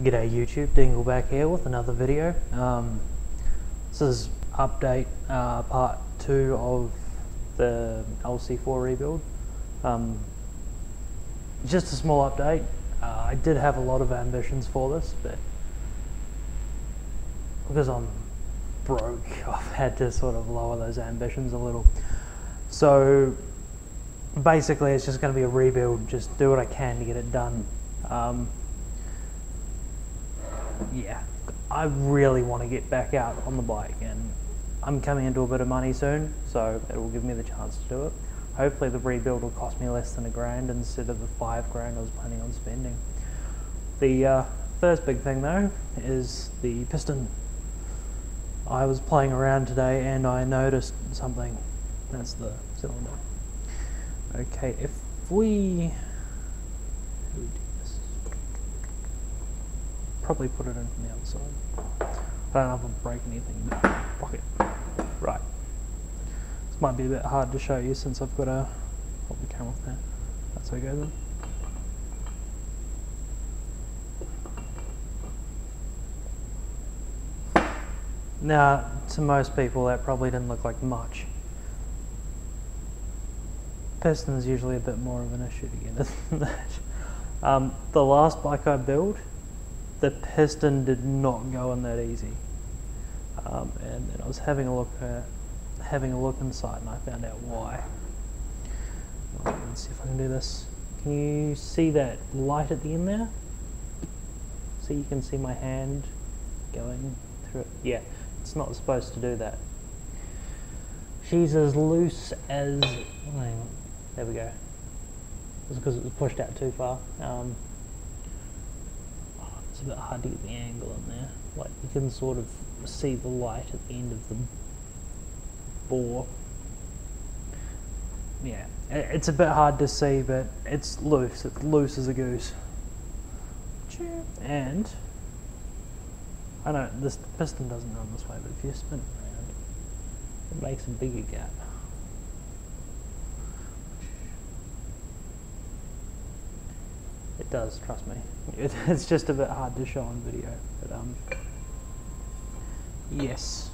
G'day YouTube, Dingle back here with another video. This is update part 2 of the LC4 rebuild. Just a small update. I did have a lot of ambitions for this, but because I'm broke, I've had to sort of lower those ambitions a little. So basically it's just going to be a rebuild, just do what I can to get it done. Yeah, I really want to get back out on the bike, and I'm coming into a bit of money soon, so it will give me the chance to do it. Hopefully the rebuild will cost me less than $1,000 instead of the $5,000 I was planning on spending. The first big thing though is the piston. I was playing around today and I noticed something. That's the cylinder. Okay, if we do this, probably put it in from the other side. I don't know if I'll break anything, but fuck it. Right. This might be a bit hard to show you since I've got to hold the camera off there. That's okay then. Now, to most people that probably didn't look like much. Piston's usually a bit more of an issue to get than that. The last bike I built, the piston did not go in that easy. And then I was having a look inside and I found out why. Let's see if I can do this. Can you see that light at the end there? So you can see my hand going through it. Yeah, it's not supposed to do that. She's as loose as, hang on, there we go. It's because it was pushed out too far. It's a bit hard to get the angle in there. Like, you can sort of see the light at the end of the bore. Yeah, it's a bit hard to see, but it's loose. It's loose as a goose. And I know this piston doesn't run this way, but if you spin it around, it makes a bigger gap. It does, trust me. It's just a bit hard to show on video, but yes.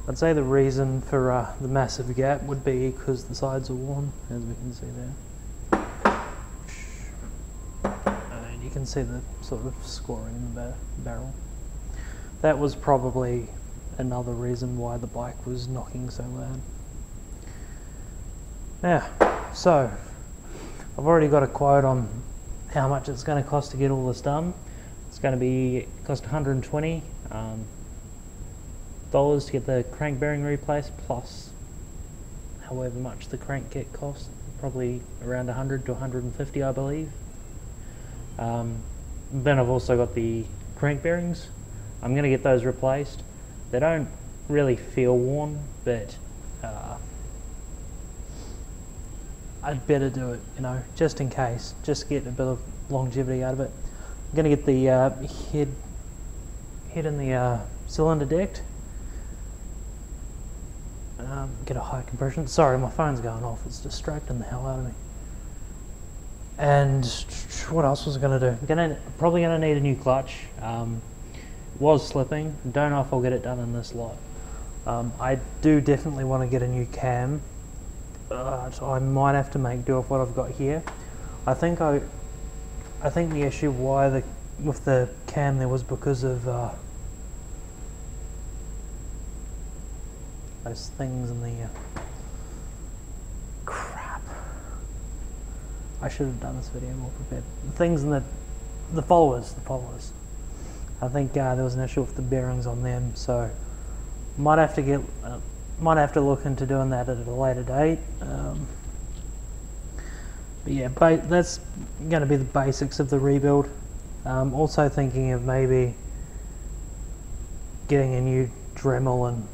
I'd say the reason for the massive gap would be because the sides are worn, as we can see there. And you can see the sort of scoring in the barrel. That was probably another reason why the bike was knocking so loud. Yeah, so I've already got a quote on how much it's going to cost to get all this done. It's going to cost $120 to get the crank bearing replaced, plus however much the crank kit costs, probably around $100 to $150 I believe. Then I've also got the crank bearings. I'm going to get those replaced. They don't really feel worn, but I'd better do it, you know, just in case, just get a bit of longevity out of it. I'm going to get the head in the cylinder decked. Get a high compression. Sorry, my phone's going off. It's distracting the hell out of me. And what else was I going to do? Probably going to need a new clutch. Was slipping. Don't know if I'll get it done in this lot. I do definitely want to get a new cam. So I might have to make do with what I've got here. I think the issue with the cam there was because of those things in the crap. I should have done this video more prepared. The things in the followers. I think there was an issue with the bearings on them, so might have to look into doing that at a later date. But yeah, that's going to be the basics of the rebuild. Also thinking of maybe getting a new Dremel and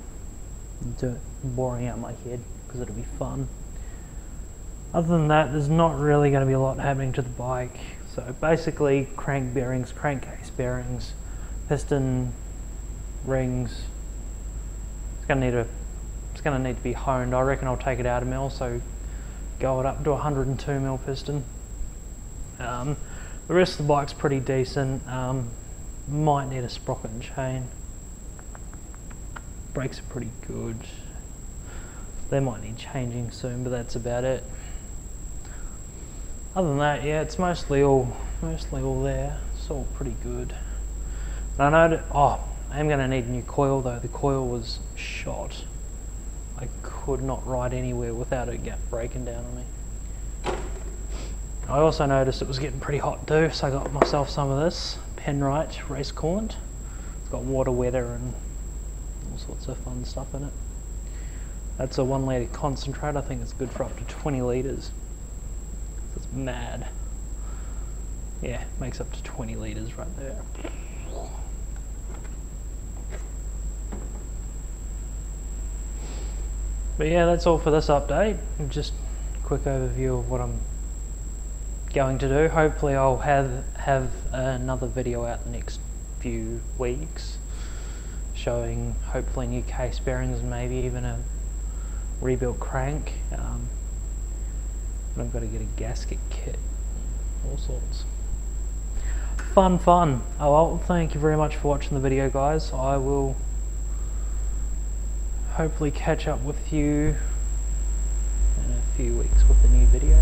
boring out my head, because it'll be fun. Other than that, there's not really going to be a lot happening to the bike. So basically crank bearings, crankcase bearings, piston rings. It's going to need to be honed. I reckon I'll take it out a mil, so go it up to 102 mil piston. The rest of the bike's pretty decent. Might need a sprocket and chain. Brakes are pretty good. They might need changing soon, but that's about it. Other than that, yeah, it's mostly all there. It's all pretty good. And I know, I am going to need a new coil though. The coil was shot. I could not ride anywhere without it breaking down on me. I also noticed it was getting pretty hot too, so I got myself some of this Penrite race coolant. It's got water wetter and all sorts of fun stuff in it. That's a 1 litre concentrate. I think it's good for up to 20 litres. It's mad. Yeah, makes up to 20 litres right there. But yeah, that's all for this update. Just a quick overview of what I'm going to do. Hopefully I'll have another video out the next few weeks showing hopefully new case bearings and maybe even a rebuilt crank. I've got to get a gasket kit, all sorts. Fun. Oh well, thank you very much for watching the video, guys. I will hopefully catch up with you in a few weeks with a new video.